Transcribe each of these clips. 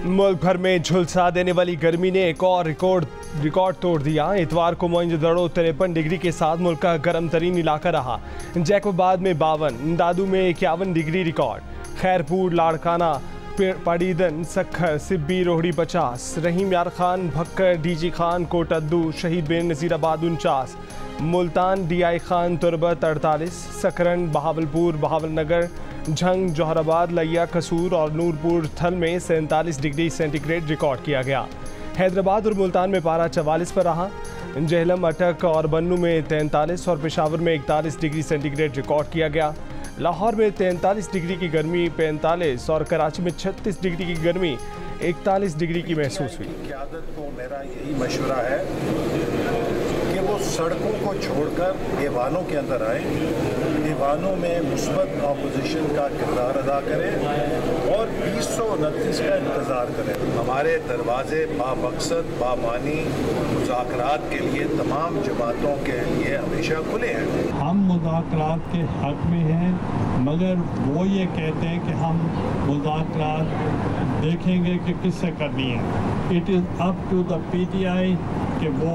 मुल्क भर में झुलसा देने वाली गर्मी ने एक और रिकॉर्ड तोड़ दिया। इतवार को मोइंजोदड़ो 53 डिग्री के साथ मुल्क का गर्म तरीन इलाका रहा। जैकोबाद में 52, दादू में 51 डिग्री रिकॉर्ड। खैरपुर, लाड़काना, पड़ीदन, सखर, सिब्बी, रोहड़ी 50, रहीम यार खान, भक्कर, डीजी खान, कोटद्दू, शहीद बिन नज़ीराबाद 49, मुल्तान, डीआई खान, तुरबत 48, सकरन, बहावलपुर, बहावलनगर, झंग, जौहराबाद, लिया, कसूर और नूरपुर थल में 47 डिग्री सेंटीग्रेड रिकॉर्ड किया गया। हैदराबाद और मुल्तान में पारा 44 पर रहा। जेहलम, अटक और बन्नू में 43 और पेशावर में 41 डिग्री सेंटीग्रेड रिकॉर्ड किया गया। लाहौर में 43 डिग्री की गर्मी 45 और कराची में 36 डिग्री की गर्मी 41 डिग्री की महसूस हुई। क़यादत को मेरा यही मशवरा है कि वो सड़कों को छोड़कर ऐवानों के अंदर आए, ऐवानों में मुस्बत अपोजिशन का किरदार अदा करें और 2029 का इंतज़ार करें। हमारे दरवाजे बामकसद बामानी मुज़ाकरात के लिए तमाम जमातों के लिए हमेशा खुले हैं। हम मुज़ाकरात के हक़ में हैं, मगर वो ये कहते हैं कि हम मुज़ाकरात देखेंगे कि किससे करनी है। It is up to the PTI कि वो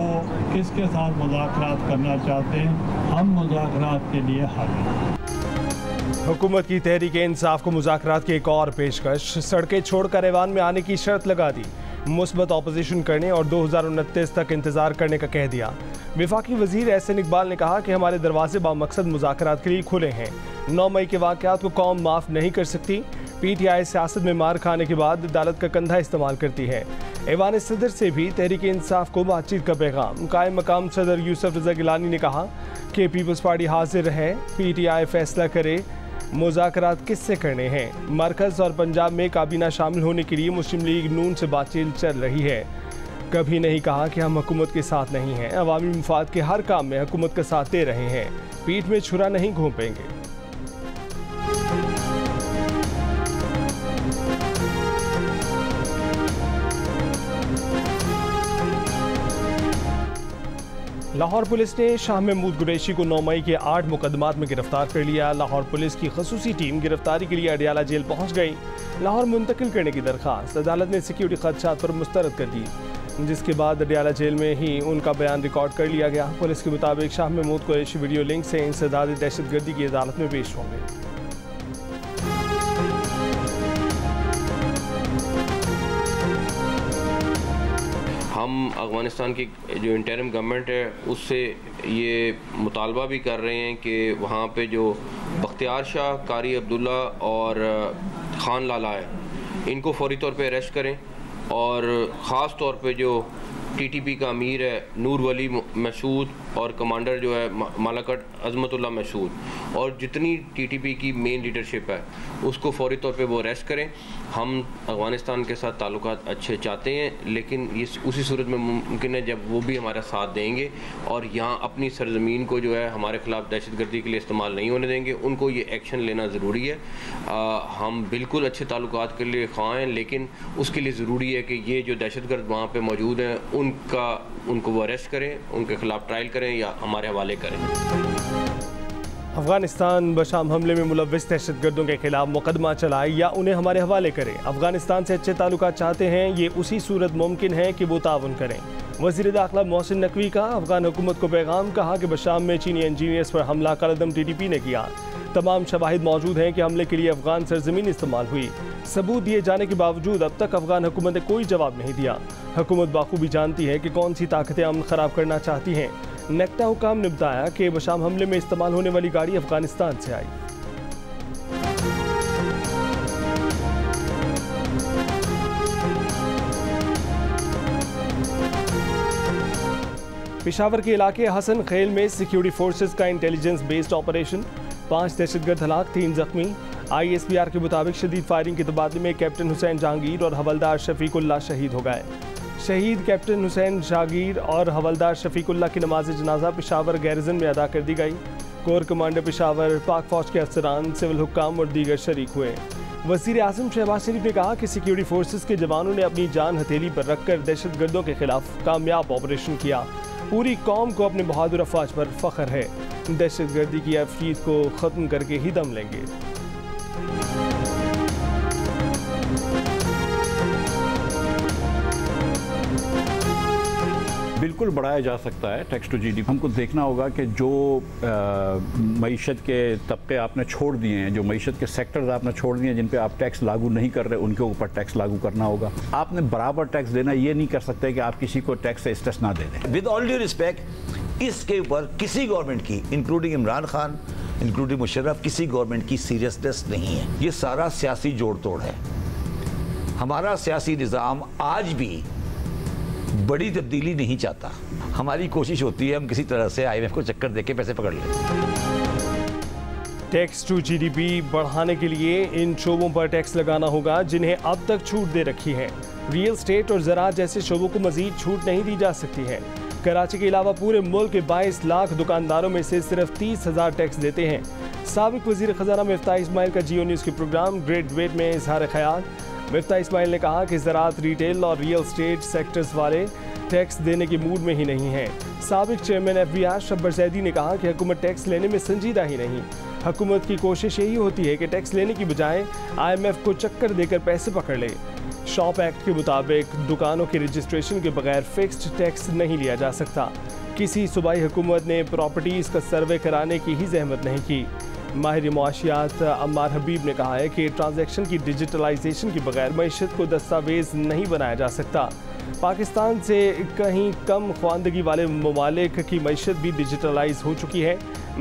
किसके साथ मुज़ाकरात करना चाहते हैं। हम मुज़ाकरात के लिए हाज़िर हैं। हुकूमत की तहरीक-ए-इंसाफ को मुज़ाकरात की एक और पेशकश। सड़कें छोड़कर ऐवान में आने की शर्त लगा दी, मुस्बत अपोजिशन करने और 2029 तक इंतजार करने का कह दिया। वफाकी वजीर एहसन इकबाल ने कहा कि हमारे दरवाजे बामकसद मुज़ाकरात के लिए खुले हैं। 9 मई के वाक़यात को कौम माफ़ नहीं कर सकती। PTI सियासत में मार खाने के बाद अदालत का कंधा इस्तेमाल करती है। ऐवान सदर से भी तहरीक इंसाफ को बातचीत का पैगाम। कायम मकाम सदर यूसुफ रज़ा गिलानी ने कहा कि पीपल्स पार्टी हाजिर है, PTI फैसला करे मुज़ाकरात किससे करने हैं। मरकज़ और पंजाब में काबीना शामिल होने के लिए मुस्लिम लीग नून से बातचीत चल रही है। कभी नहीं कहा कि हम हुकूमत के साथ नहीं हैं। अवामी मुफाद के हर काम में हुकूमत का साथ दे रहे हैं। पीठ में छुरा नहीं घोंपेंगे। लाहौर पुलिस ने शाह महमूद कुरैशी को 9 मई के 8 मुकदमात में गिरफ्तार कर लिया। लाहौर पुलिस की खसूसी टीम गिरफ्तारी के लिए अडियाला जेल पहुंच गई। लाहौर मुंतकिल करने की दरख्वास्त अदालत ने सिक्योरिटी खदशात पर मुस्तरद कर दी, जिसके बाद अडियाला जेल में ही उनका बयान रिकॉर्ड कर लिया गया। पुलिस के मुताबिक शाह महमूद कुरैशी वीडियो लिंक से इंसदाद दहशतगर्दी की अदालत में पेश होंगे। हम अफ़गानिस्तान की जो इंटरिम गवर्नमेंट है उससे ये मुतालबा भी कर रहे हैं कि वहाँ पे जो बख्तियार शाह, कारी अब्दुल्ला और खान लाला है, इनको फौरी तौर पे अरेस्ट करें और ख़ास तौर पे जो TTP का अमीर है नूर वली मसूद और कमांडर जो है मालाकट अज़मतुल्लाह मसूद और जितनी TTP की मेन लीडरशिप है उसको फौरी तौर पे वो अरेस्ट करें। हम अफ़गानिस्तान के साथ ताल्लुकात अच्छे चाहते हैं, लेकिन ये उसी सूरत में मुमकिन है जब वो भी हमारा साथ देंगे और यहाँ अपनी सरजमीन को जो है हमारे ख़िलाफ़ दहशतगर्दी के लिए इस्तेमाल नहीं होने देंगे। उनको ये एक्शन लेना ज़रूरी है। हम बिल्कुल अच्छे ताल्लुकात के लिए ख्वाह हैं, लेकिन उसके लिए ज़रूरी है कि ये जो दहशतगर्द वहाँ पर मौजूद हैं उनको वो अरेस्ट करें, उनके खिलाफ ट्रायल करें या हमारे हवाले करें। अफगानिस्तान बशाम हमले में मुलव्विस दहशतगर्दों के खिलाफ मुकदमा चलाए या उन्हें हमारे हवाले करें। अफगानिस्तान से अच्छे ताल्लुकात चाहते हैं, ये उसी सूरत मुमकिन है कि वो ताउन करें। वज़ीर दाखिला मोहसिन नकवी का अफगान हुकूमत को पैगाम। कहा कि बशाम में चीनी इंजीनियर्स पर हमला कलदम TTP ने किया। तमाम शवाहिद मौजूद हैं कि हमले के लिए अफगान सरजमीन इस्तेमाल हुई। सबूत दिए जाने के बावजूद अब तक अफगान हुकूमत ने कोई जवाब नहीं दिया। हुकूमत बाखूबी जानती है कि कौन सी ताकतें अमन ख़राब करना चाहती हैं। नेक्टा हुकाम ने बताया कि बशाम हमले में इस्तेमाल होने वाली गाड़ी अफगानिस्तान से आई। पेशावर के इलाके हसन खेल में सिक्योरिटी फोर्सेस का इंटेलिजेंस बेस्ड ऑपरेशन, 5 दहशतगर्द हलाक, 3 जख्मी। ISPR के मुताबिक शदीद फायरिंग के तबादले में कैप्टन हुसैन जहांगीर और हवलदार शफीकुल्लाह शहीद हो गए। शहीद कैप्टन हुसैन जहांगीर और हवलदार शफीकुल्लाह की नमाज जनाजा पेशावर गैरिजन में अदा कर दी गई। कोर कमांडर पेशावर, पाक फौज के अफसरान, सिविल हुक्काम और दीगर शरीक हुए। वज़ीर आज़म शहबाज शरीफ ने कहा कि सिक्योरिटी फोर्सेस के जवानों ने अपनी जान हथेली पर रखकर दहशतगर्दों के खिलाफ कामयाब ऑपरेशन किया। पूरी कौम को अपने बहादुर अफवाज पर फख्र है। दहशतगर्दी की अफरीद को ख़त्म करके ही दम लेंगे। बिल्कुल बढ़ाया जा सकता है टैक्स टू जीडीपी। हमको देखना होगा कि जो मईशत के तबके आपने छोड़ दिए हैं, जो मईशत के सेक्टर्स आपने छोड़ दिए हैं जिन पे आप टैक्स लागू नहीं कर रहे, उनके ऊपर टैक्स लागू करना होगा। आपने बराबर टैक्स देना, ये नहीं कर सकते कि आप किसी को टैक्स से इस्तेस्ना दे दें। विद ऑल ड्यू रिस्पेक्ट, इसके ऊपर किसी गवर्नमेंट की, इंक्लूडिंग इमरान खान, इंक्लूडिंग मुशर्रफ, किसी गवर्नमेंट की सीरियसनेस नहीं है। ये सारा सियासी जोड़ तोड़ है। हमारा सियासी निज़ाम आज भी बड़ी तब्दीली नहीं चाहता। हमारी कोशिश होती है हम किसी तरह से IMF को चक्कर देके पैसे पकड़ लें। टैक्स टू जीडीपी बढ़ाने के लिए इन शोबों पर टैक्स लगाना होगा जिन्हें अब तक छूट दे रखी है। रियल एस्टेट और ज़राअत जैसे शोबों को मजीद छूट नहीं दी जा सकती है। कराची के अलावा पूरे मुल्क के 22 लाख दुकानदारों में से सिर्फ 30,000 टैक्स देते हैं। साबिक वज़ीर ख़ज़ाना मिफ्ताह इस्माइल का जियो न्यूज़ के प्रोग्राम ग्रेट डिबेट में इजहार ख्याल। मिफ्ताह इस्माइल ने कहा कि ज़राअत, रिटेल और रियल एस्टेट सेक्टर्स वाले टैक्स देने के मूड में ही नहीं हैं। साबिक चेयरमैन FBI शब्बर जैदी ने कहा कि हुकूमत टैक्स लेने में संजीदा ही नहीं। हुकूमत की कोशिश यही होती है कि टैक्स लेने की बजाय IMF को चक्कर देकर पैसे पकड़ ले। शॉप एक्ट के मुताबिक दुकानों के रजिस्ट्रेशन के बगैर फिक्स्ड टैक्स नहीं लिया जा सकता। किसी सूबाई हुकूमत ने प्रॉपर्टीज़ का सर्वे कराने की ही जहमत नहीं की। माहिर मुआशियात अम्मार हबीब ने कहा है कि ट्रांजैक्शन की डिजिटलाइजेशन के बगैर मईशत को दस्तावेज़ नहीं बनाया जा सकता। पाकिस्तान से कहीं कम ख्वानदगी वाले ममालिक की मईशत भी डिजिटलाइज हो चुकी है।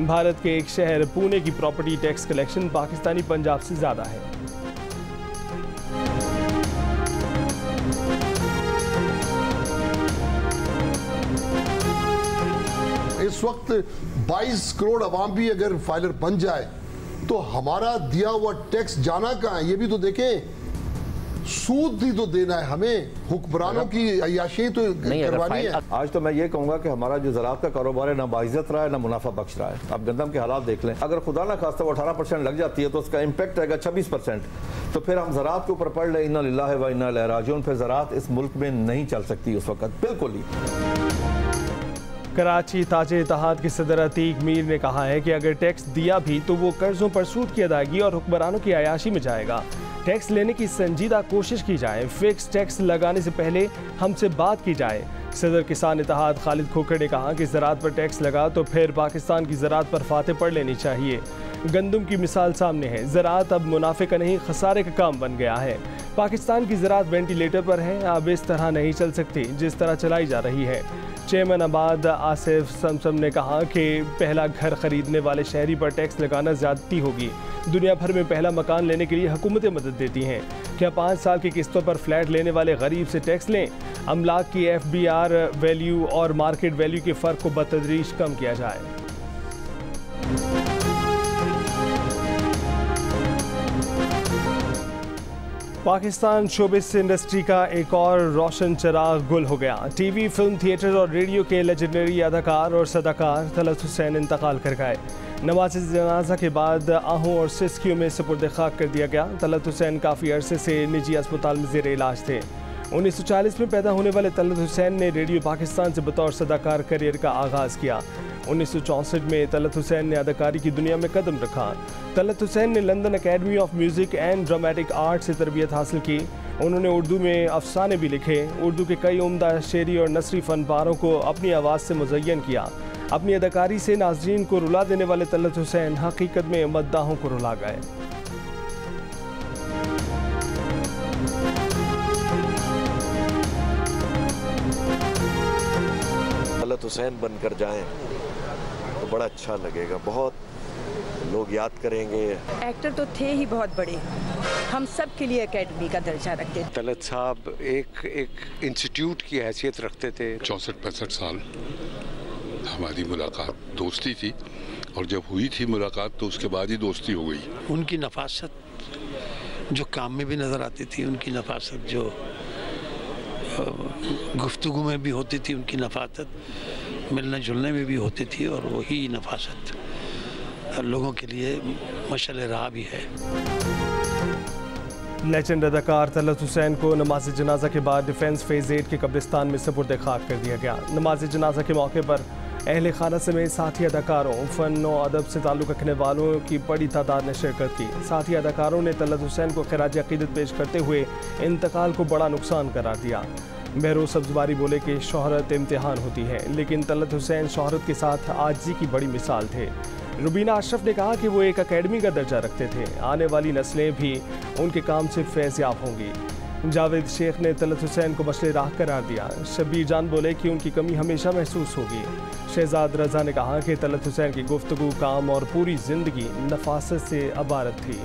भारत के एक शहर पुणे की property tax collection Pakistani Punjab से ज़्यादा है। इस वक्त 22 करोड़ अवाम भी अगर फाइलर बन जाए तो हमारा दिया हुआ टैक्स जाना कहाँ है? ये भी तो देखें। सूद ही तो देना है हमें, हुक्मरानों की अय्याशी तो करवानी है। आज तो मैं ये कहूँगा कि हमारा जो ज़राअत का कारोबार है ना बाइज्जत रहा है ना मुनाफा बख्श रहा है। आप गंदम के हालात देख लें, अगर खुदा ना खास्ता वो 18% लग जाती है तो उसका इम्पैक्ट रहेगा 26%। तो फिर हम ज़राअत के ऊपर पढ़ लें इन्ना लिल्लाहि व इन्ना इलैहि राजिऊन, फिर ज़राअत इस मुल्क में नहीं चल सकती उस वक्त बिल्कुल ही। कराची ताजे इत्तेहाद के सदर अतीक मीर ने कहा है कि अगर टैक्स दिया भी तो वो कर्जों पर सूद की अदायगी और हुक्मरानों की अयाशी में जाएगा। टैक्स लेने की संजीदा कोशिश की जाए, फिक्स टैक्स लगाने से पहले हमसे बात की जाए। सदर किसान इत्तेहाद खालिद खोखर ने कहा कि ज़राअत पर टैक्स लगा तो फिर पाकिस्तान की ज़राअत पर फाते पढ़ लेनी चाहिए। गंदम की मिसाल सामने है, ज़राअत अब मुनाफे का नहीं खसारे का काम बन गया है। पाकिस्तान की ज़राअत वेंटिलेटर पर है, अब इस तरह नहीं चल सकती जिस तरह चलाई जा रही है। चेयरमैन आबाद आसिफ समसम ने कहा कि पहला घर खरीदने वाले शहरी पर टैक्स लगाना ज़्यादती होगी। दुनिया भर में पहला मकान लेने के लिए हुकूमतें मदद देती हैं। क्या 5 साल की किस्तों पर फ्लैट लेने वाले गरीब से टैक्स लें? अमलाक की FBR वैल्यू और मार्केट वैल्यू के फ़र्क को बतदरीज कम किया जाए। पाकिस्तान शोबिस इंडस्ट्री का एक और रोशन चिराग गुल हो गया। टीवी, फिल्म, थिएटर और रेडियो के लेजेंडरी अदाकार और सदाकार तलत हुसैन इंतकाल कर गए। नमाज जनाजा के बाद आहू और सिस्कियों में सुपुर्द खाक कर दिया गया। तलत हुसैन काफ़ी अरसे से निजी अस्पताल में ज़ेर इलाज थे। 1940 में पैदा होने वाले तलत हुसैन ने रेडियो पाकिस्तान से बतौर सदाकार करियर का आगाज़ किया। 1964 में तलत हुसैन ने अदाकारी की दुनिया में कदम रखा। तलत हुसैन ने London academy of music and dramatic art से तरबियत हासिल की। उन्होंने उर्दू में अफसाने भी लिखे। उर्दू के कई उम्दा शेरी और नसरी फनपारों को अपनी आवाज़ से मुज़य्यन किया। अपनी अदाकारी से नाज़रीन को रुला देने वाले तलत हुसैन हकीकत में मद्दाहों को रुला गए। तलत हुसैन बनकर जाएं तो बड़ा अच्छा लगेगा, बहुत लोग याद करेंगे। एक्टर तो थे ही बहुत बड़े, हम सब के लिए एकेडमी का दर्जा रखते थे। तलत साहब एक इंस्टीट्यूट की हैसियत रखते थे। 64-65 साल हमारी मुलाकात दोस्ती थी, और जब हुई थी मुलाकात तो उसके बाद ही दोस्ती हो गई। उनकी नफासत जो काम में भी नज़र आती थी, उनकी नफासत जो गुफ्तगू में भी होती थी, उनकी नफासत मिलने जुलने में भी होती थी, और वही नफासत लोगों के लिए मशाल राह भी है। लेजेंड अदाकार तलत हुसैन को नमाज जनाजा के बाद डिफेंस फेज़ 8 के कब्रिस्तान में सुपुर्द खाक कर दिया गया। नमाज जनाजा के मौके पर अहले खाना समेत साथी अदाकारों, फ़न और अदब से ताल्लुक़ रखने वालों की बड़ी तादाद ने शिरकत की। साथी अदाकारों ने तलत हुसैन को खिराज अक़ीदत पेश करते हुए इंतकाल को बड़ा नुकसान करार दिया। बहरोज सब्जवारी बोले कि शोहरत इम्तिहान होती है, लेकिन तलत हुसैन शोहरत के साथ आजिज़ी की बड़ी मिसाल थे। रुबीना अशरफ ने कहा कि वो एक अकेडमी का दर्जा रखते थे, आने वाली नस्लें भी उनके काम से फैज़याब होंगी। जावेद शेख ने तलत हुसैन को मसले राह करार दिया। शब्बीर जान बोले कि उनकी कमी हमेशा महसूस होगी। शहजाद रजा ने कहा कि तलत हुसैन की गुफ्तगू, काम और पूरी ज़िंदगी नफासत से अबारत थी।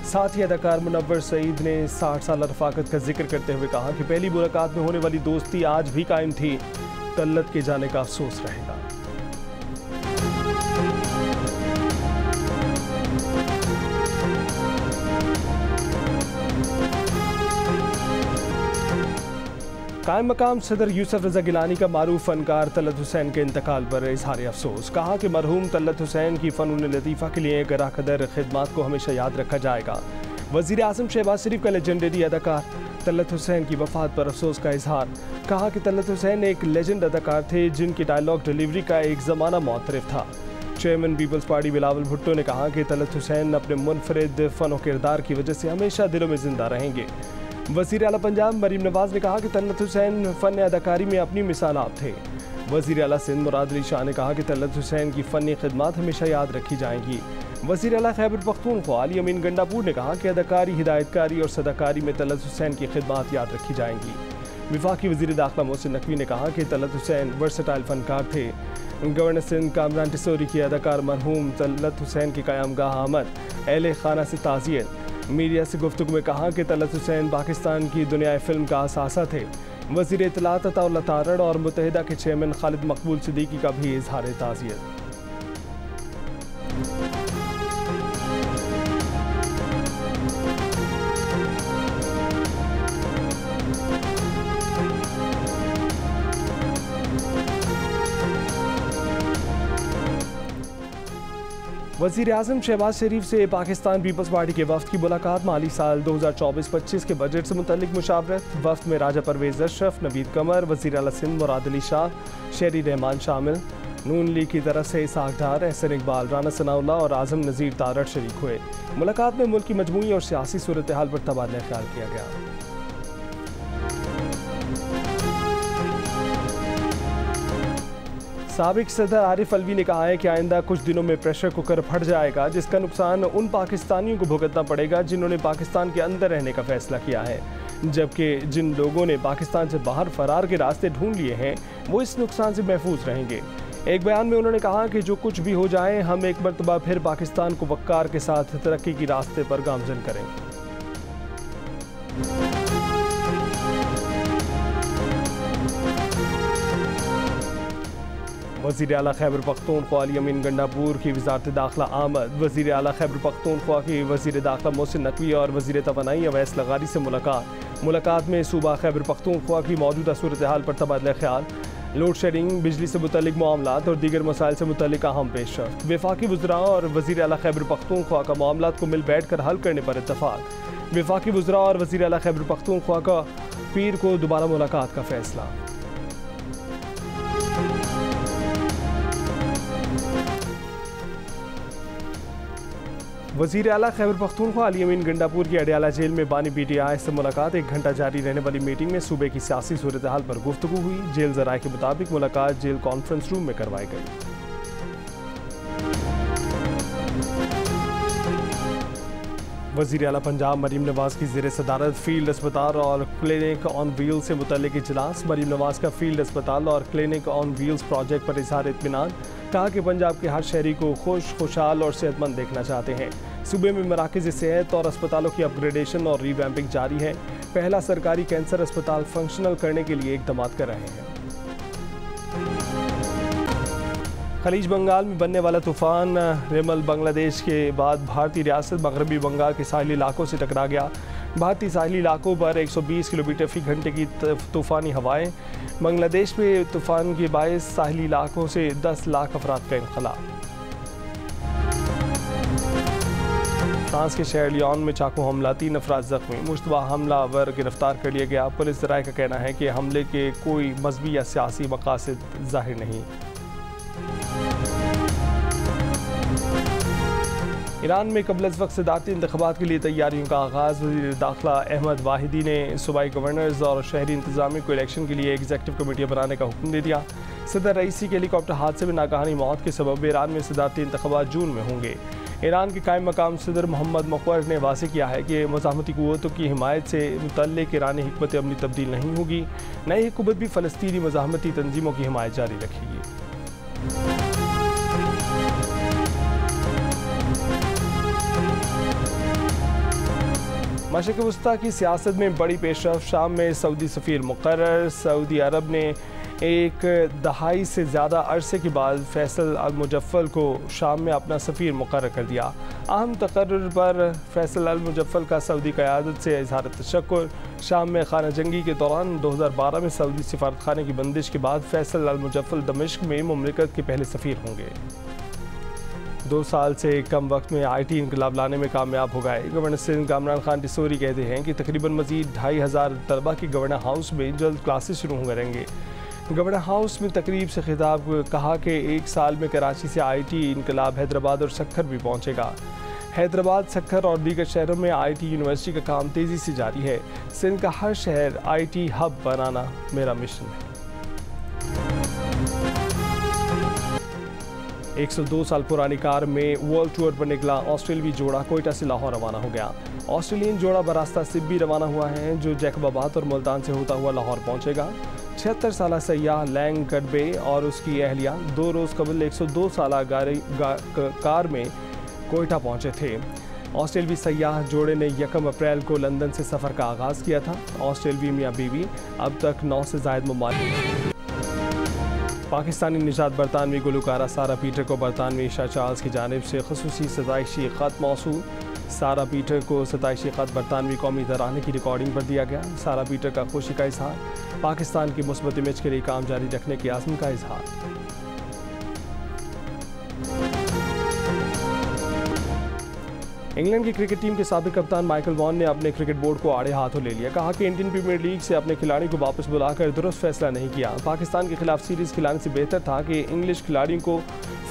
साथ ही अदाकार मुनव्वर सईद ने 60 साल रफ़ाकत का जिक्र करते हुए कहा कि पहली मुलाकात में होने वाली दोस्ती आज भी कायम थी, तलत के जाने का अफसोस रहेगा। कायम मकाम सदर यूसुफ रज़ा गिलानी का मारूफ फनकार तलत हुसैन के इंतकाल पर इजहार अफसोस। कहा कि मरहूम तलत हुसैन की फ़नून लतीफ़ा के लिए गराकदर खिदमात को हमेशा याद रखा जाएगा। वज़ीर आज़म शहबाज शरीफ का लेजेंडरी अदाकार तलत हुसैन की वफ़ात पर अफसोस का इजहार। कहा कि तलत हुसैन एक लेजेंड अदाकार थे जिनकी डायलॉग डिलीवरी का एक ज़माना मुतरफ था। चेयरमैन पीपल्स पार्टी बिलावल भुट्टो ने कहा कि तलत हुसैन अपने मुनफरिद फ़न व किरदार की वजह से हमेशा दिलों में ज़िंदा रहेंगे। वज़ीर आला पंजाब मरीम नवाज़ ने कहा कि तलत हुसैन फ़न अदाकारी में अपनी मिसाल आप थे। वज़ीर आला सिंध मुराद अली शाह ने कहा कि तलत हुसैन की फ़नी खिदमत हमेशा याद रखी जाएंगी। वज़ीर आला खैबर पख्तूनख्वा अली अमीन गंडापुर ने कहा कि अदाकारी, हिदायतकारी और सदाकारी में तलत हुसैन की खिदमत याद रखी जाएंगी। वफाकी वज़ीर दाखिला मोहसिन नकवी ने कहा कि तलत हुसैन वर्सटाइल फ़नकार थे। गवर्नर सिंध कामरान टिसोरी के अदाकार मरहूम तलत हुसैन की क़यामगाह आमद, अहले खाना से ताज़ियत। मीडिया से गुफ्तगू में कहा कि तलत हुसैन पाकिस्तान की दुनियाई फ़िल्म का असासा थे। वज़ीर इत्तलात अताउल्लाह तारड़ और मुत्तहिदा के चेयरमैन खालिद मकबूल सिद्दीकी का भी इजहार ताज़ियत। वज़ीर आज़म शहबाज शरीफ से पाकिस्तान पीपल्स पार्टी के वफ़द की मुलाकात। माली साल 2024-25 के बजट से मुतल्लिक मुशावरत। वफ़द में राजा परवेज़ अशरफ, नवीद कमर, वज़ीर आला सिंध मुराद अली शाह, शहरी रहमान शामिल। नून लीग की तरफ से इसहाक डार, एहसन इकबाल, राना सनाउल्लाह और आज़म नज़ीर तारड़ शरीक हुए। मुलाकात में मुल्क की मजमूई और सियासी सूरत हाल पर तबादला ख्याल किया गया। साबिक सदर आरिफ अलवी ने कहा है कि आइंदा कुछ दिनों में प्रेशर कुकर फट जाएगा, जिसका नुकसान उन पाकिस्तानियों को भुगतना पड़ेगा जिन्होंने पाकिस्तान के अंदर रहने का फैसला किया है, जबकि जिन लोगों ने पाकिस्तान से बाहर फरार के रास्ते ढूंढ लिए हैं वो इस नुकसान से महफूज रहेंगे। एक बयान में उन्होंने कहा कि जो कुछ भी हो जाए, हम एक मरतबा फिर पाकिस्तान को वक़ार के साथ तरक्की की रास्ते पर गामज़न करें। वज़ीर आला खैबर पख्तूनख्वा अली अमीन गंडापुर की वज़ारत दाखिला आमद। वज़ीर आला खैबर पख्तूनख्वा की वज़ीर दाखिला मोहसिन नकवी और वज़ीर तवानाई अवैस लगारी से मुलाकात में सूबा खैबर पख्तूनख्वा की मौजूदा सूरत हाल पर तबादला ख्याल। लोड शेडिंग, बिजली से मुतल्लिक मामलात और दीगर मसाइल से मुतल्लिक अहम पेशरफ्त। वफाकी वज़रा और वज़ीर आला खैबर पख्तूनख्वा का मामलात को मिल बैठ कर हल करने पर इत्तफाक। वफाकी वज़रा और वज़ीर आला खैबर पख्तूनख्वा का पीर को दोबारा मुलाकात का फैसला। वज़ीर आला खैबर पख्तूनख्वा अली अमीन गंडापुर की अडयाला जेल में बानी PTI से मुलाकात। 1 घंटा जारी रहने वाली मीटिंग में सूबे की सियासी सूरत हाल पर गुफ्तगू हुई। जेल ज़राए के मुताबिक मुलाकात जेल कॉन्फ्रेंस रूम में करवाई गई। वज़ीर आला पंजाब मरीम नवाज़ की ज़ेर सदारत फील्ड अस्पताल और क्लिनिक ऑन व्हील्स से मुतल्लिक इजलास। मरीम नवाज़ का फील्ड अस्पताल और क्लिनिक ऑन व्हील्स प्रोजेक्ट पर इज़हार इत्मीनान। कहा कि पंजाब के हर शहरी को खुशहाल और सेहतमंद देखना चाहते हैं। सूबे में मराकज़ सेहत और अस्पतालों की अपग्रेडेशन और रीवैम्पिंग जारी है। पहला सरकारी कैंसर अस्पताल फंक्शनल करने के लिए इक़दाम कर रहे हैं। खलीज बंगाल में बनने वाला तूफ़ान रिमल बांग्लादेश के बाद भारतीय रियासत मगरबी बंगाल के साहिली इलाकों से टकरा गया। भारतीय साहिली इलाकों पर 120 किलोमीटर फ़ी घंटे की तूफ़ानी हवाएं। बांग्लादेश में तूफ़ान के बायस साहिली इलाकों से 10 लाख अफराद का इंखला। फ्रांस के शहर लियोन में चाकू हमला, 3 अफराद जख्मी। मुश्तबा हमलावर गिरफ्तार कर लिया गया। पुलिस ज़राए का कहना है कि हमले के कोई मजहबी या सियासी मकासद जाहिर नहीं। ईरान में कबल अज़ वक्त सदारती इंतख़ाबात के लिए तैयारियों का आगाज़। वज़ीर दाखिला अहमद वाहिदी ने सूबाई गवर्नर्स और शहरी इंतज़ामिया को इलेक्शन के लिए एग्जीक्यूटिव कमेटियाँ बनाने का हुक्म दे दिया। सदर रईसी के हेलीकॉप्टर हादसे में नागहानी मौत के सबब ईरान में सदारती इंतख़ाबात जून में होंगे। ईरान के कायम मकाम सदर मोहम्मद मक़बर ने वाज़ेह किया है कि मुज़ाहमती क़ुव्वतों की हिमायत से मुतल्लिक़ ईरानी हिकमत अमली तब्दील नहीं होगी। नई हुकूमत भी फ़लस्तीनी मुज़ाहमती तंजीमों की हिमायत जारी रखेगी। मशरिक़ वस्ता की सियासत में बड़ी पेशरफ। शाम में सऊदी सफ़ीर मुक़र्रर। सऊदी अरब ने एक दहाई से ज़्यादा अरसे के बाद फैसल अल मुजफ्फल को शाम में अपना सफ़ीर मुक़र्रर कर दिया। अहम तकर्रुर पर फैसल अल मुजफ्फल का सऊदी क़यादत से इज़हार तशक्कुर। शाम में खाना जंगी के दौरान 2012 में सऊदी सिफारत खाने की बंदिश के बाद फैसल अल मुजफ्फल दमिश्क में मुमलिकत के पहले सफ़ीर होंगे। 2 साल से कम वक्त में IT इनकलाब लाने में कामयाब हो गए। गवर्नर सिंध कामरान खान डिसोरी कहते हैं कि तकरीबन मज़ीद 2500 तलबा के गवर्नर हाउस में जल्द क्लासेस शुरू हो करेंगे। गवर्नर हाउस में तकरीब से खिताब कहा कि 1 साल में कराची से IT इनकलाब हैदराबाद और सक्खर भी पहुँचेगा। हैदराबाद, सक्खर और दीगर शहरों में IT यूनिवर्सिटी का काम तेज़ी से जारी है। सिंध का हर शहर IT हब बनाना मेरा मिशन है। 102 साल पुरानी कार में वर्ल्ड टूर पर निकला ऑस्ट्रेलियाई जोड़ा कोयटा से लाहौर रवाना हो गया। ऑस्ट्रेलियन जोड़ा बरास्ता सिब्बी रवाना हुआ है, जो जैकबाबाद और मुल्तान से होता हुआ लाहौर पहुंचेगा। 76 साल सयाह लैंग कटबे और उसकी अहलिया 2 रोज़ कबल 102 साल कार में कोयटा पहुंचे थे। ऑस्ट्रेलवी सयाह जोड़े ने 1 अप्रैल को लंदन से सफ़र का आगाज़ किया था। ऑस्ट्रेलवी मियाँ बीवी अब तक 9 से ज़ायद ममालिक। पाकिस्तानी निजात बरतानवी गुलकारा सारा पीटर को बरतानवी शाह चार्ल्स की जानिब से ख़ुसूसी सताइशी ख़त मौसूल। सारा पीटर को सताइशी ख़त बरतानवी कौमी तराने की रिकॉर्डिंग पर दिया गया। सारा पीटर का खुशी का इजहार, पाकिस्तान की मुस्बत इमेज के लिए काम जारी रखने के आज़म का इजहार। इंग्लैंड की क्रिकेट टीम के साबिक कप्तान माइकल वॉन ने अपने क्रिकेट बोर्ड को आड़े हाथों ले लिया। कहा कि इंडियन प्रीमियर लीग से अपने खिलाड़ी को वापस बुलाकर दुरुस्त फैसला नहीं किया। पाकिस्तान के खिलाफ सीरीज़ खिलाने से बेहतर था कि इंग्लिश खिलाड़ियों को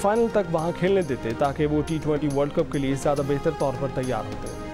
फाइनल तक वहां खेलने देते ताकि वो T20 वर्ल्ड कप के लिए ज़्यादा बेहतर तौर पर तैयार होते।